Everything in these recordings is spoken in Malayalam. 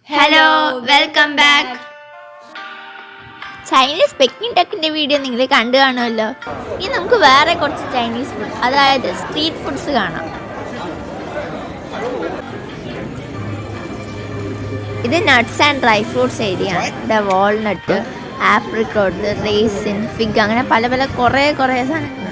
Hello welcome back. Chinese Peking ടെക്കിൻ്റെ വീഡിയോ നിങ്ങൾ കണ്ടു കാണുമല്ലോ. ഇനി നമുക്ക് വേറെ കുറച്ച് ചൈനീസ് ഫുഡ്, അതായത് സ്ട്രീറ്റ് ഫുഡ്സ് കാണാം. ഇത് nuts and dry fruits area ആണ്. ഇവിടെ വാൾനട്ട്, ആപ്രിക്കോട്ട്, റേസിൻ, ഫിഗ് അങ്ങനെ പല പല കുറേ സാധനങ്ങളുണ്ട്.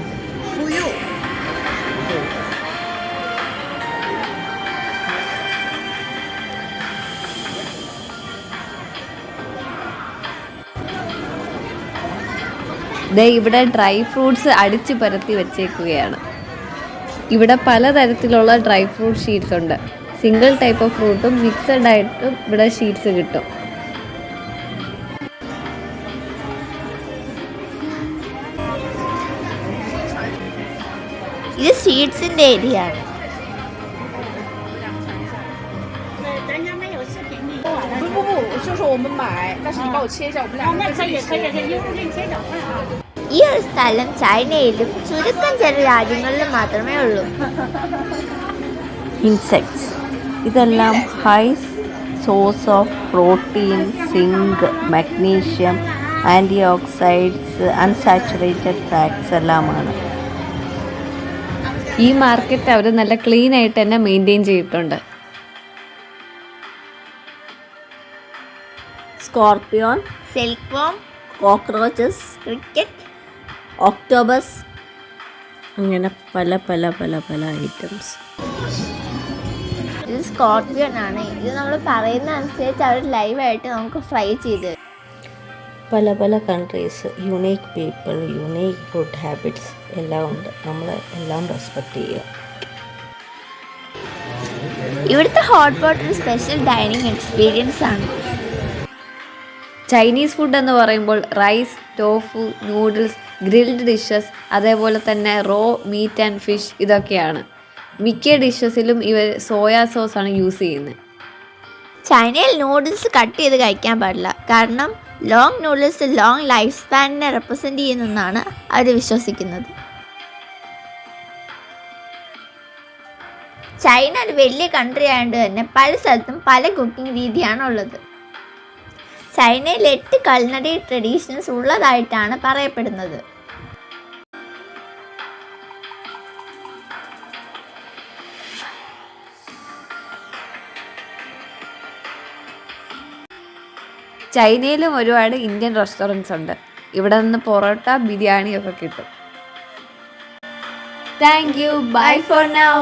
ഇവിടെ ഡ്രൈ ഫ്രൂട്ട്സ് അടിച്ചു പരത്തി വെച്ചേക്കുകയാണ്. ഇവിടെ പലതരത്തിലുള്ള ഡ്രൈ ഫ്രൂട്ട് ഷീറ്റ്സ് ഉണ്ട്. സിംഗിൾ ടൈപ്പ് ഓഫ് ഫ്രൂട്ടും മിക്സഡ് ആയിട്ടും ഇവിടെ ഷീറ്റ്സ് കിട്ടും. ഇത് സീഡ്സിന്റെ ഏരിയ ആണ്. ഈ ഒരു സ്ഥലം ചൈനയിലും ചുരുക്കം ചില രാജ്യങ്ങളിലും മാത്രമേ ഉള്ളൂ. ഇൻസെക്ട്സ് ഇതെല്ലാം high source of protein, zinc, magnesium, anti oxides, unsaturated fats എല്ലാമാണ്. ഈ മാർക്കറ്റ് അവർ നല്ല ക്ലീൻ ആയിട്ട് തന്നെ മെയിൻറ്റെയിൻ ചെയ്തിട്ടുണ്ട്. Scorpion, silk worm, cockroaches, cricket, octopus, അങ്ങനെ പല പല പല പല ഐറ്റംസ്. ഇത് സ്കോർപ്പിയോൺ ആണ്. ഇത് നമ്മൾ പറയുന്ന അനുസരിച്ച് അവർ ലൈവായിട്ട് നമുക്ക് ഫ്രൈ ചെയ്ത് പല പല countries, unique people, unique food habits എല്ലാം ഉണ്ട്. നമ്മൾ എല്ലാം റെസ്പെക്റ്റ് ചെയ്യുക. ഇവിടുത്തെ ഹോട്ട് പോട്ട് ഒരു സ്പെഷ്യൽ ഡൈനിങ് എക്സ്പീരിയൻസ് ആണ്. ചൈനീസ് ഫുഡ് എന്ന് പറയുമ്പോൾ rice, tofu, noodles, grilled dishes, അതേപോലെ തന്നെ റോ മീറ്റ് ആൻഡ് ഫിഷ് ഇതൊക്കെയാണ്. മിക്ക ഡിഷസിലും ഇവർ സോയാ സോസാണ് യൂസ് ചെയ്യുന്നത്. ചൈനയിൽ നൂഡിൽസ് കട്ട് ചെയ്ത് കഴിക്കാൻ പാടില്ല. കാരണം ലോങ് നൂഡിൽസ് ലോങ് ലൈഫ് സ്പാനിനെ റെപ്രസെൻ്റ് ചെയ്യുന്നെന്നാണ് അവർ വിശ്വസിക്കുന്നത്. ചൈന ഒരു വലിയ കൺട്രി ആയതുകൊണ്ട് തന്നെ പല സ്ഥലത്തും പല കുക്കിംഗ് രീതിയാണുള്ളത്. ചൈനയിൽ 8 കൾനറി ട്രഡീഷൻസ് ഉള്ളതായിട്ടാണ് പറയപ്പെടുന്നത്. ചൈനയിലും ഒരുപാട് ഇന്ത്യൻ റെസ്റ്റോറൻറ്റ്സ് ഉണ്ട്. ഇവിടെ നിന്ന് പൊറോട്ട, ബിരിയാണി ഒക്കെ കിട്ടും. Thank you. Bye for now.